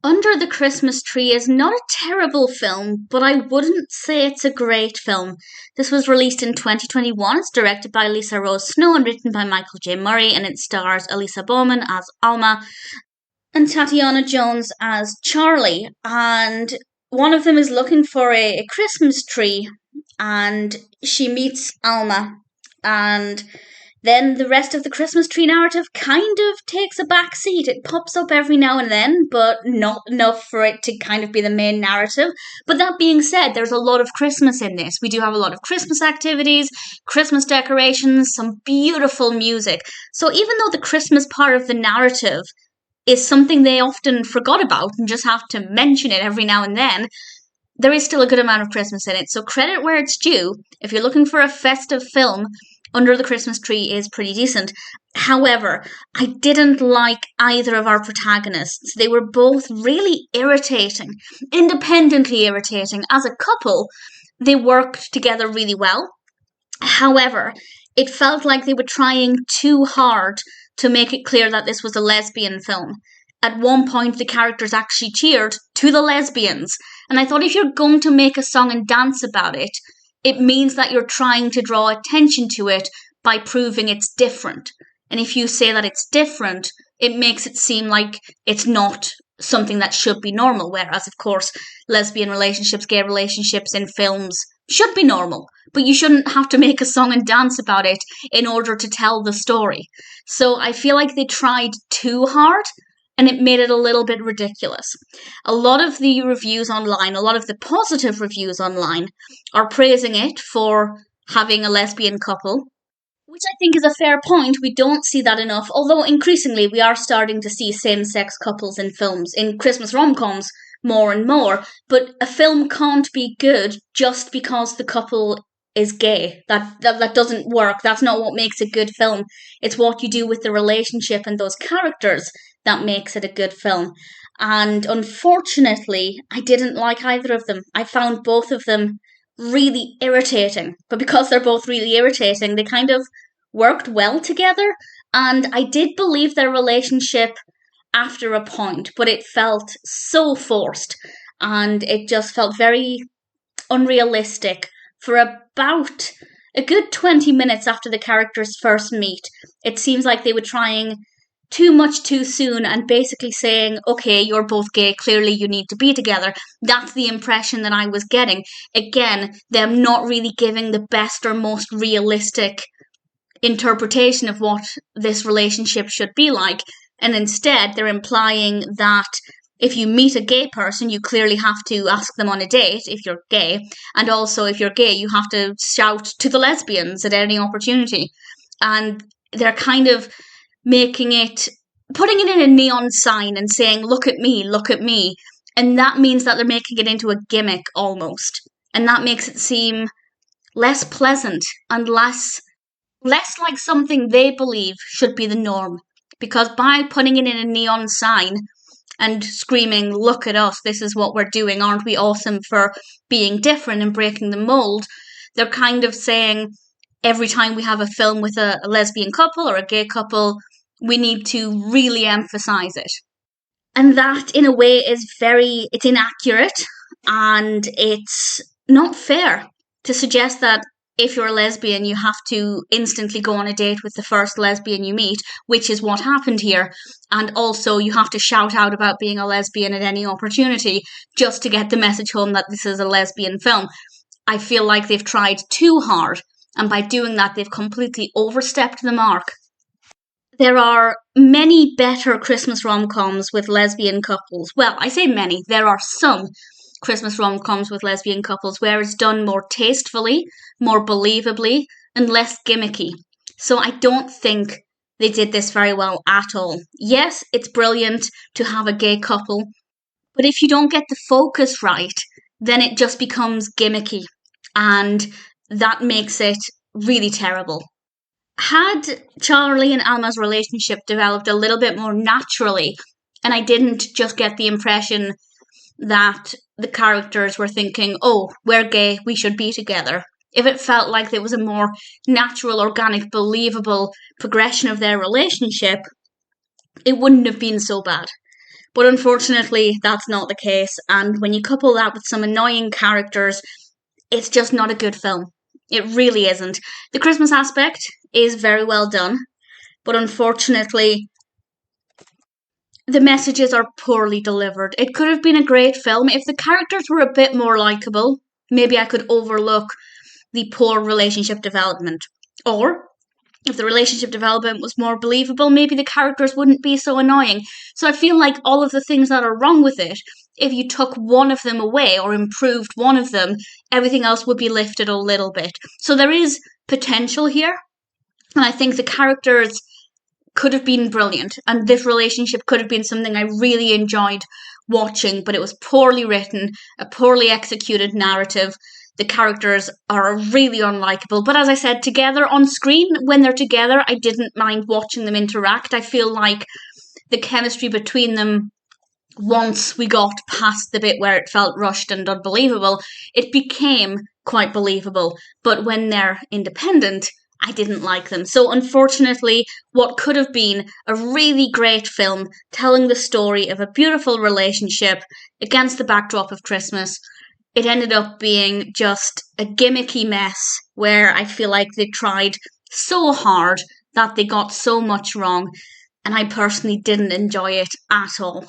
Under the Christmas Tree is not a terrible film, but I wouldn't say it's a great film. This was released in 2021. It's directed by Lisa Rose Snow and written by Michael J. Murray, and it stars Elise Bauman as Alma and Tattiawna Jones as Charlie. And one of them is looking for a Christmas tree, and she meets Alma, and then the rest of the Christmas tree narrative kind of takes a back seat. It pops up every now and then, but not enough for it to kind of be the main narrative. But that being said, there's a lot of Christmas in this. We do have a lot of Christmas activities, Christmas decorations, some beautiful music. So even though the Christmas part of the narrative is something they often forgot about and just have to mention it every now and then, there is still a good amount of Christmas in it. So credit where it's due. If you're looking for a festive film, Under the Christmas Tree is pretty decent. However, I didn't like either of our protagonists. They were both really irritating, independently irritating. As a couple, they worked together really well. However, it felt like they were trying too hard to make it clear that this was a lesbian film. At one point, the characters actually cheered to the lesbians. And I thought, if you're going to make a song and dance about it, it means that you're trying to draw attention to it by proving it's different. And if you say that it's different, it makes it seem like it's not something that should be normal. Whereas, of course, lesbian relationships, gay relationships in films should be normal. But you shouldn't have to make a song and dance about it in order to tell the story. So I feel like they tried too hard, and it made it a little bit ridiculous. A lot of the reviews online, a lot of the positive reviews online, are praising it for having a lesbian couple, which I think is a fair point. We don't see that enough, although increasingly we are starting to see same-sex couples in films, in Christmas rom-coms, more and more. But a film can't be good just because the couple is gay. That doesn't work. That's not what makes a good film. It's what you do with the relationship and those characters that makes it a good film. And unfortunately, I didn't like either of them. I found both of them really irritating. But because they're both really irritating, they kind of worked well together. And I did believe their relationship after a point, but it felt so forced. And it just felt very unrealistic. For about a good 20 minutes after the characters first meet, it seems like they were trying too much too soon and basically saying, okay, you're both gay, clearly you need to be together. That's the impression that I was getting. Again, them not really giving the best or most realistic interpretation of what this relationship should be like. And instead, they're implying that if you meet a gay person, you clearly have to ask them on a date if you're gay. And also, if you're gay, you have to shout to the lesbians at any opportunity. And they're kind of putting it in a neon sign and saying, look at me, look at me. And that means that they're making it into a gimmick almost. And that makes it seem less pleasant and less like something they believe should be the norm. Because by putting it in a neon sign and screaming, look at us, this is what we're doing, aren't we awesome for being different and breaking the mold, they're kind of saying every time we have a film with a lesbian couple or a gay couple, we need to really emphasize it. And that, in a way, it's inaccurate, and it's not fair to suggest that if you're a lesbian, you have to instantly go on a date with the first lesbian you meet, which is what happened here. And also, you have to shout out about being a lesbian at any opportunity just to get the message home that this is a lesbian film. I feel like they've tried too hard, and by doing that, they've completely overstepped the mark. There are many better Christmas rom-coms with lesbian couples. Well, I say many. There are some Christmas rom-coms with lesbian couples where it's done more tastefully, more believably, and less gimmicky. So I don't think they did this very well at all. Yes, it's brilliant to have a gay couple, but if you don't get the focus right, then it just becomes gimmicky, and that makes it really terrible. Had Charlie and Alma's relationship developed a little bit more naturally, and I didn't just get the impression that the characters were thinking, oh, we're gay, we should be together. If it felt like there was a more natural, organic, believable progression of their relationship, it wouldn't have been so bad. But unfortunately, that's not the case. And when you couple that with some annoying characters, it's just not a good film. It really isn't. The Christmas aspect is very well done, but unfortunately, the messages are poorly delivered. It could have been a great film if the characters were a bit more likable. Maybe I could overlook the poor relationship development. Or if the relationship development was more believable, maybe the characters wouldn't be so annoying. So I feel like all of the things that are wrong with it, if you took one of them away or improved one of them, everything else would be lifted a little bit. So there is potential here. And I think the characters could have been brilliant. And this relationship could have been something I really enjoyed watching, but it was poorly written, a poorly executed narrative. The characters are really unlikable. But as I said, together on screen, when they're together, I didn't mind watching them interact. I feel like the chemistry between them, once we got past the bit where it felt rushed and unbelievable, it became quite believable. But when they're independent, I didn't like them. So unfortunately, what could have been a really great film telling the story of a beautiful relationship against the backdrop of Christmas, it ended up being just a gimmicky mess where I feel like they tried so hard that they got so much wrong, and I personally didn't enjoy it at all.